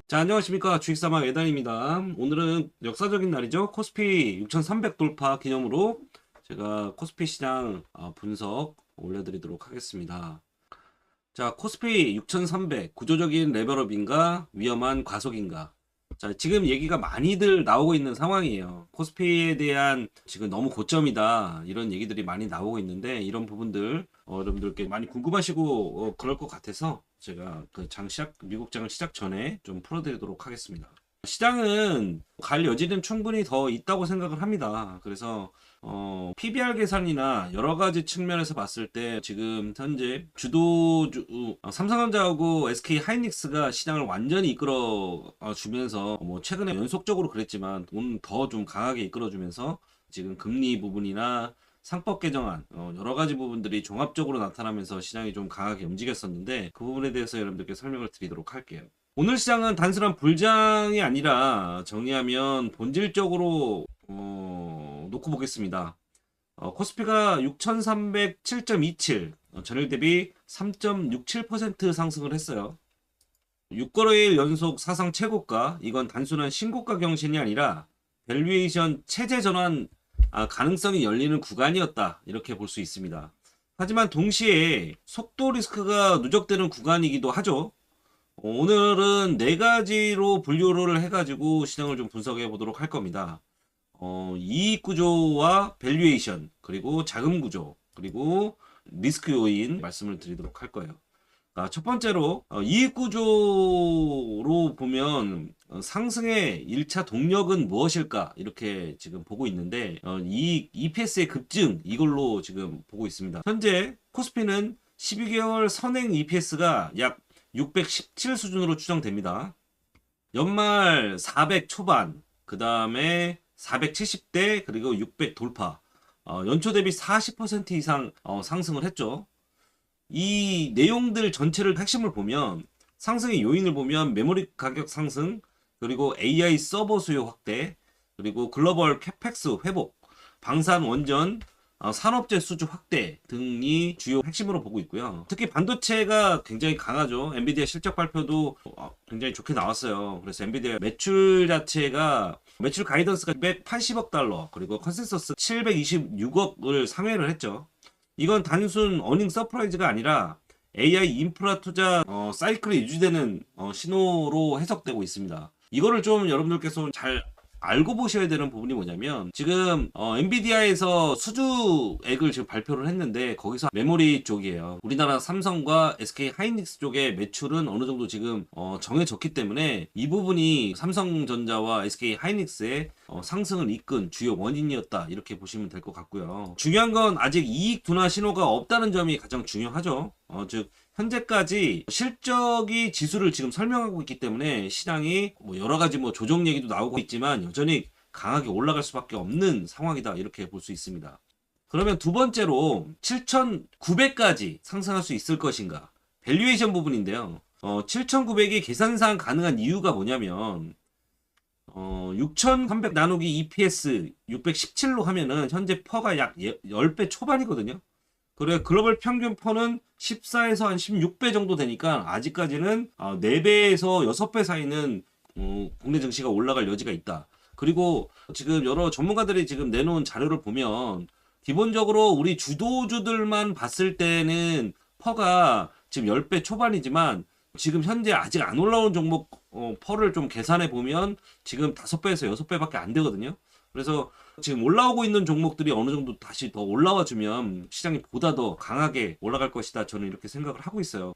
자, 안녕하십니까. 주식사막 예단입니다. 오늘은 역사적인 날이죠. 코스피 6300 돌파 기념으로 제가 코스피 시장 분석 올려드리도록 하겠습니다. 자, 코스피 6300 구조적인 레벨업인가 위험한 과속인가. 자, 지금 얘기가 많이들 나오고 있는 상황이에요. 코스피에 대한 지금 너무 고점이다 이런 얘기들이 많이 나오고 있는데, 이런 부분들 여러분들께 많이 궁금하시고 그럴 것 같아서 제가 미국 장 시작 전에 좀 풀어드리도록 하겠습니다. 시장은 갈 여지는 충분히 더 있다고 생각을 합니다. 그래서 PBR 계산이나 여러 가지 측면에서 봤을 때 지금 현재 주도주 삼성전자하고 SK 하이닉스가 시장을 완전히 이끌어 주면서, 뭐 최근에 연속적으로 그랬지만 오늘 더 좀 강하게 이끌어 주면서 지금 금리 부분이나 상법 개정안 여러 가지 부분들이 종합적으로 나타나면서 시장이 좀 강하게 움직였었는데, 그 부분에 대해서 여러분들께 설명을 드리도록 할게요. 오늘 시장은 단순한 불장이 아니라, 정리하면 본질적으로 놓고 보겠습니다. 코스피가 6307.27, 전일 대비 3.67% 상승을 했어요. 6거래일 연속 사상 최고가. 이건 단순한 신고가 경신이 아니라 밸류에이션 체제 전환 가능성이 열리는 구간이었다, 이렇게 볼 수 있습니다. 하지만 동시에 속도 리스크가 누적되는 구간이기도 하죠. 오늘은 네 가지로 분류를 해가지고 시장을 좀 분석해 보도록 할 겁니다. 이익 구조와 밸류에이션, 그리고 자금 구조, 그리고 리스크 요인 말씀을 드리도록 할 거예요. 첫 번째로 이익 구조로 보면 상승의 1차 동력은 무엇일까, 이렇게 지금 보고 있는데, 이익 EPS의 급증, 이걸로 지금 보고 있습니다. 현재 코스피는 12개월 선행 EPS가 약 617 수준으로 추정됩니다. 연말 400 초반, 그 다음에 470대, 그리고 600 돌파. 연초 대비 40% 이상 상승을 했죠. 이 내용들 전체를 핵심을 보면, 상승의 요인을 보면 메모리 가격 상승, 그리고 AI 서버 수요 확대, 그리고 글로벌 캐펙스 회복, 방산 원전, 산업재 수주 확대 등이 주요 핵심으로 보고 있고요. 특히 반도체가 굉장히 강하죠. 엔비디아 실적 발표도 굉장히 좋게 나왔어요. 그래서 엔비디아 매출 자체가, 매출 가이던스가 180억 달러, 그리고 컨센서스 726억을 상회를 했죠. 이건 단순 어닝 서프라이즈가 아니라 AI 인프라 투자 사이클이 유지되는 신호로 해석되고 있습니다. 이거를 좀 여러분들께서 잘 알고 보셔야 되는 부분이 뭐냐면, 지금 엔비디아에서 수주액을 지금 발표를 했는데, 거기서 메모리 쪽이에요. 우리나라 삼성과 SK 하이닉스 쪽의 매출은 어느 정도 지금 정해졌기 때문에, 이 부분이 삼성전자와 SK 하이닉스의 상승을 이끈 주요 원인이었다, 이렇게 보시면 될 것 같고요. 중요한 건 아직 이익 둔화 신호가 없다는 점이 가장 중요하죠. 즉 현재까지 실적이 지수를 지금 설명하고 있기 때문에, 시장이 뭐 여러 가지 뭐 조정 얘기도 나오고 있지만 여전히 강하게 올라갈 수밖에 없는 상황이다, 이렇게 볼 수 있습니다. 그러면 두 번째로 7,900까지 상승할 수 있을 것인가, 밸류에이션 부분인데요. 7,900이 계산상 가능한 이유가 뭐냐면, 6,300 나누기 EPS 617로 하면은 현재 퍼가 약 10배 초반이거든요. 그래, 글로벌 평균 퍼는 14에서 한 16배 정도 되니까, 아직까지는 4배에서 6배 사이는 국내 증시가 올라갈 여지가 있다. 그리고 지금 여러 전문가들이 지금 내놓은 자료를 보면, 기본적으로 우리 주도주들만 봤을 때는 퍼가 지금 10배 초반이지만, 지금 현재 아직 안 올라온 종목 퍼를 좀 계산해 보면 지금 5배에서 6배밖에 안 되거든요. 그래서 지금 올라오고 있는 종목들이 어느 정도 다시 더 올라와 주면 시장이 보다 더 강하게 올라갈 것이다, 저는 이렇게 생각을 하고 있어요.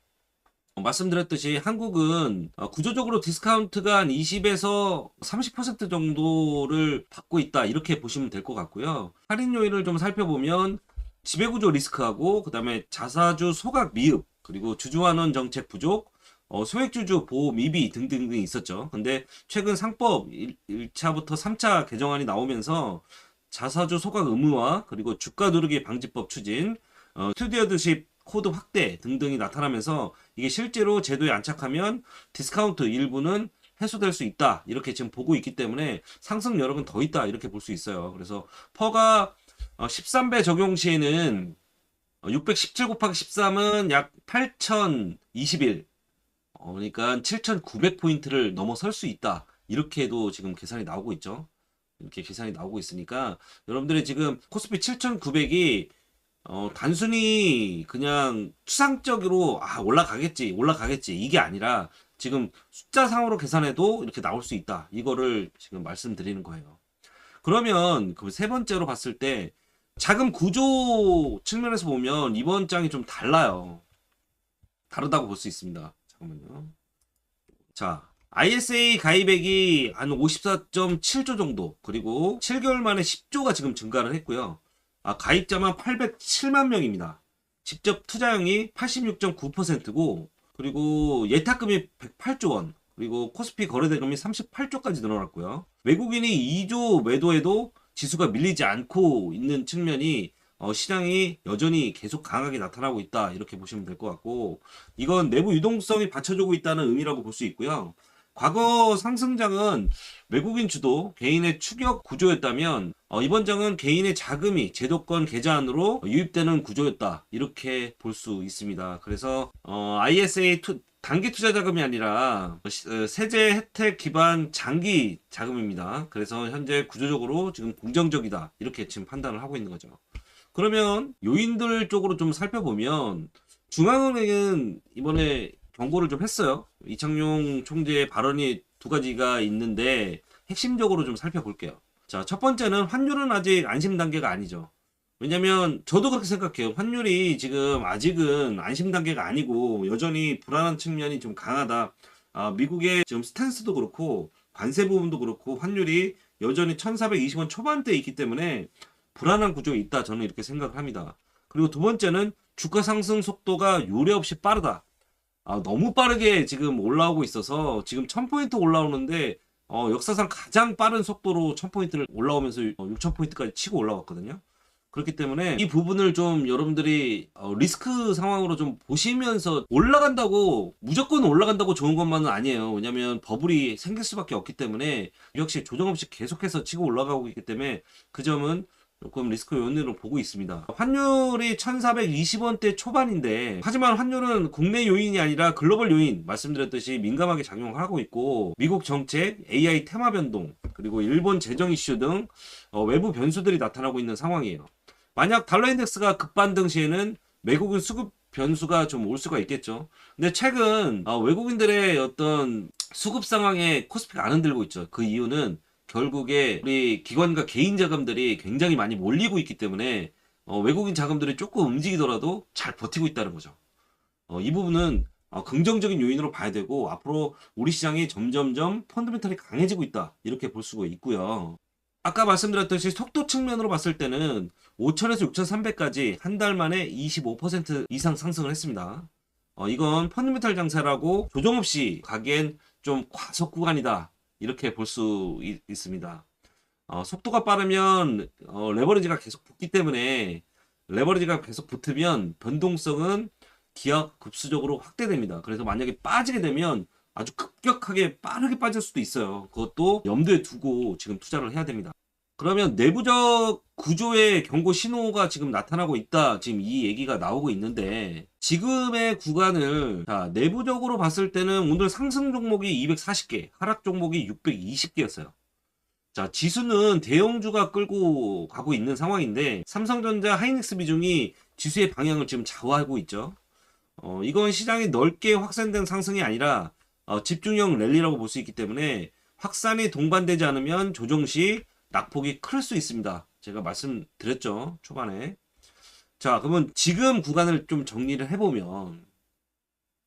말씀드렸듯이 한국은 구조적으로 디스카운트가 한 20에서 30% 정도를 받고 있다, 이렇게 보시면 될 것 같고요. 할인 요인을 좀 살펴보면, 지배구조 리스크하고, 그 다음에 자사주 소각 미흡, 그리고 주주환원 정책 부족, 소액주주 보호 미비 등등등 있었죠. 근데 최근 상법 1차부터 3차 개정안이 나오면서 자사주 소각 의무화, 그리고 주가 누르기 방지법 추진, 스튜디오드십 코드 확대 등등이 나타나면서, 이게 실제로 제도에 안착하면 디스카운트 일부는 해소될 수 있다, 이렇게 지금 보고 있기 때문에 상승 여력은 더 있다, 이렇게 볼 수 있어요. 그래서 퍼가 13배 적용 시에는 617 곱하기 13은 약 8,021, 그러니까 7,900포인트를 넘어설 수 있다. 이렇게도 지금 계산이 나오고 있죠. 이렇게 계산이 나오고 있으니까 여러분들이 지금 코스피 7,900이 단순히 그냥 추상적으로 올라가겠지 올라가겠지 이게 아니라 지금 숫자상으로 계산해도 이렇게 나올 수 있다. 이거를 지금 말씀드리는 거예요. 그러면 그 세 번째로 봤을 때 자금 구조 측면에서 보면 이번 장이 좀 달라요. 다르다고 볼 수 있습니다. 잠깐만요. 자, ISA 가입액이 한 54.7조 정도, 그리고 7개월 만에 10조가 지금 증가를 했고요. 가입자만 807만 명입니다. 직접 투자형이 86.9%고, 그리고 예탁금이 108조 원, 그리고 코스피 거래대금이 38조까지 늘어났고요. 외국인이 2조 매도해도 지수가 밀리지 않고 있는 측면이 시장이 여전히 계속 강하게 나타나고 있다. 이렇게 보시면 될 것 같고, 이건 내부 유동성이 받쳐주고 있다는 의미라고 볼 수 있고요. 과거 상승장은 외국인 주도 개인의 추격 구조였다면 이번 장은 개인의 자금이 제도권 계좌안으로 유입되는 구조였다. 이렇게 볼 수 있습니다. 그래서 ISA 단기 투자 자금이 아니라 세제 혜택 기반 장기 자금입니다. 그래서 현재 구조적으로 지금 긍정적이다. 이렇게 지금 판단을 하고 있는 거죠. 그러면 요인들 쪽으로 좀 살펴보면 중앙은행은 이번에 경고를 좀 했어요. 이창용 총재의 발언이 두 가지가 있는데 핵심적으로 좀 살펴볼게요. 자, 첫 번째는 환율은 아직 안심 단계가 아니죠. 왜냐면 저도 그렇게 생각해요. 환율이 지금 아직은 안심 단계가 아니고 여전히 불안한 측면이 좀 강하다. 미국의 지금 스탠스도 그렇고 관세 부분도 그렇고 환율이 여전히 1420원 초반대에 있기 때문에 불안한 구조에 있다. 저는 이렇게 생각을 합니다. 그리고 두 번째는 주가 상승 속도가 요례 없이 빠르다. 너무 빠르게 지금 올라오고 있어서 지금 1000포인트 올라오는데 역사상 가장 빠른 속도로 1000포인트를 올라오면서 6000포인트까지 치고 올라왔거든요. 그렇기 때문에 이 부분을 좀 여러분들이 리스크 상황으로 좀 보시면서 올라간다고 무조건 올라간다고 좋은 것만은 아니에요. 왜냐면 버블이 생길 수밖에 없기 때문에 역시 조정 없이 계속해서 치고 올라가고 있기 때문에 그 점은 조금 리스크 요인으로 보고 있습니다. 환율이 1420원대 초반인데 하지만 환율은 국내 요인이 아니라 글로벌 요인 말씀드렸듯이 민감하게 작용하고 있고 미국 정책, AI 테마 변동 그리고 일본 재정 이슈 등 외부 변수들이 나타나고 있는 상황이에요. 만약 달러 인덱스가 급반등 시에는 외국인 수급 변수가 좀 올 수가 있겠죠. 근데 최근 외국인들의 어떤 수급 상황에 코스피가 안 흔들고 있죠. 그 이유는 결국에 우리 기관과 개인 자금들이 굉장히 많이 몰리고 있기 때문에 외국인 자금들이 조금 움직이더라도 잘 버티고 있다는 거죠. 이 부분은 긍정적인 요인으로 봐야 되고 앞으로 우리 시장이 점점점 펀더멘털이 강해지고 있다 이렇게 볼 수가 있고요. 아까 말씀드렸듯이 속도 측면으로 봤을 때는 5천에서 6,300까지 한 달 만에 25% 이상 상승을 했습니다. 이건 펀더멘털 장세라고 조정 없이 가기엔 좀 과속 구간이다. 이렇게 볼 수 있습니다. 속도가 빠르면 레버리지가 계속 붙기 때문에 레버리지가 계속 붙으면 변동성은 기하급수적으로 확대됩니다. 그래서 만약에 빠지게 되면 아주 급격하게 빠르게 빠질 수도 있어요. 그것도 염두에 두고 지금 투자를 해야 됩니다. 그러면 내부적 구조의 경고 신호가 지금 나타나고 있다. 지금 이 얘기가 나오고 있는데 지금의 구간을 내부적으로 봤을 때는 오늘 상승 종목이 240개, 하락 종목이 620개였어요. 자, 지수는 대형주가 끌고 가고 있는 상황인데 삼성전자, 하이닉스 비중이 지수의 방향을 지금 좌우하고 있죠. 이건 시장이 넓게 확산된 상승이 아니라 집중형 랠리라고 볼 수 있기 때문에 확산이 동반되지 않으면 조정 시 낙폭이 클 수 있습니다. 제가 말씀드렸죠. 초반에. 자, 그러면 지금 구간을 좀 정리를 해보면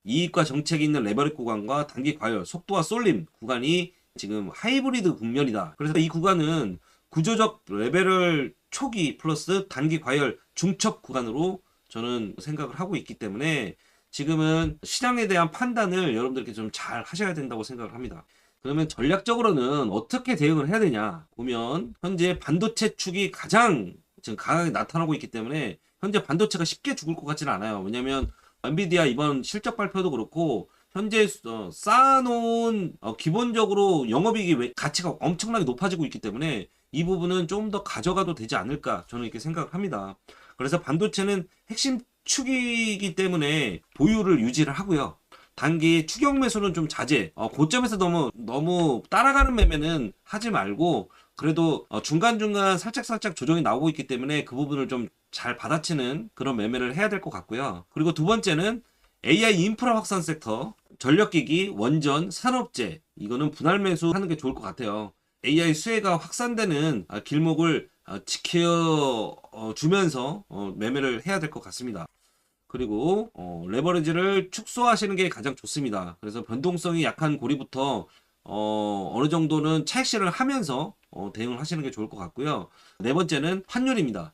이익과 정책이 있는 레버리지 구간과 단기 과열, 속도와 쏠림 구간이 지금 하이브리드 국면이다. 그래서 이 구간은 구조적 레벨을 초기 플러스 단기 과열 중첩 구간으로 저는 생각을 하고 있기 때문에 지금은 시장에 대한 판단을 여러분들께 좀 잘 하셔야 된다고 생각을 합니다. 그러면 전략적으로는 어떻게 대응을 해야 되냐 보면 현재 반도체 축이 가장 지금 강하게 나타나고 있기 때문에 현재 반도체가 쉽게 죽을 것 같지는 않아요. 왜냐면 엔비디아 이번 실적 발표도 그렇고 현재 쌓아놓은 기본적으로 영업이익이 가치가 엄청나게 높아지고 있기 때문에 이 부분은 좀 더 가져가도 되지 않을까 저는 이렇게 생각을 합니다. 그래서 반도체는 핵심 축이기 때문에 보유를 유지를 하고요. 단기 추격 매수는 좀 자제. 고점에서 너무 따라가는 매매는 하지 말고 그래도 중간중간 살짝살짝 조정이 나오고 있기 때문에 그 부분을 좀 잘 받아치는 그런 매매를 해야 될 것 같고요. 그리고 두 번째는 AI 인프라 확산 sek터, 전력기기, 원전, 산업재 이거는 분할 매수하는 게 좋을 것 같아요. AI 수혜가 확산되는 길목을 지켜주면서 매매를 해야 될 것 같습니다. 그리고 레버리지를 축소하시는 게 가장 좋습니다. 그래서 변동성이 약한 고리부터 어느 정도는 차익실을 하면서 대응을 하시는 게 좋을 것 같고요. 네 번째는 환율입니다.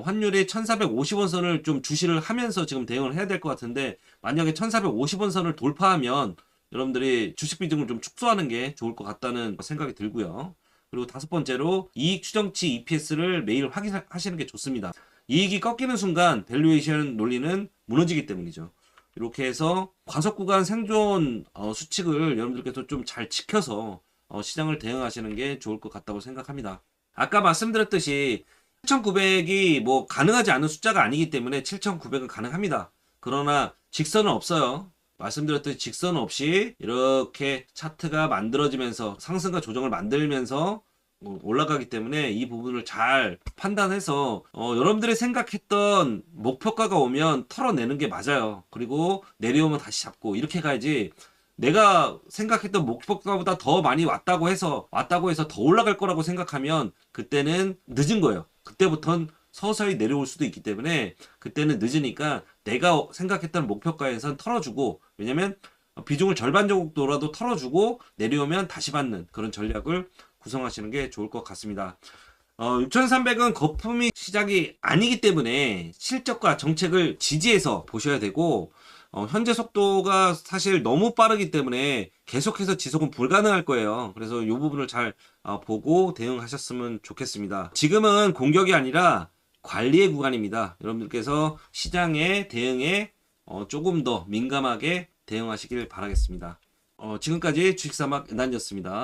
환율이 1450원 선을 좀 주시를 하면서 지금 대응을 해야 될 것 같은데 만약에 1450원 선을 돌파하면 여러분들이 주식 비중을 좀 축소하는 게 좋을 것 같다는 생각이 들고요. 그리고 다섯 번째로 이익 추정치 EPS를 매일 확인하시는 게 좋습니다. 이익이 꺾이는 순간 밸류에이션 논리는 무너지기 때문이죠. 이렇게 해서 과속 구간 생존 수칙을 여러분들께서 좀 잘 지켜서 시장을 대응하시는 게 좋을 것 같다고 생각합니다. 아까 말씀드렸듯이 7,900이 뭐 가능하지 않은 숫자가 아니기 때문에 7,900은 가능합니다. 그러나 직선은 없어요. 말씀드렸듯이 직선 없이 이렇게 차트가 만들어지면서 상승과 조정을 만들면서 올라가기 때문에 이 부분을 잘 판단해서 여러분들이 생각했던 목표가가 오면 털어내는 게 맞아요. 그리고 내려오면 다시 잡고 이렇게 가야지 내가 생각했던 목표가보다 더 많이 왔다고 해서 더 올라갈 거라고 생각하면 그때는 늦은 거예요. 그때부터는 서서히 내려올 수도 있기 때문에 그때는 늦으니까 내가 생각했던 목표가에선 털어주고 왜냐면 비중을 절반 정도라도 털어주고 내려오면 다시 받는 그런 전략을 구성하시는 게 좋을 것 같습니다. 6300은 거품이 시작이 아니기 때문에 실적과 정책을 지지해서 보셔야 되고 현재 속도가 사실 너무 빠르기 때문에 계속해서 지속은 불가능할 거예요. 그래서 이 부분을 잘 보고 대응하셨으면 좋겠습니다. 지금은 공격이 아니라 관리의 구간입니다. 여러분들께서 시장의 대응에 조금 더 민감하게 대응하시길 바라겠습니다. 지금까지 주식사막 은단이었습니다.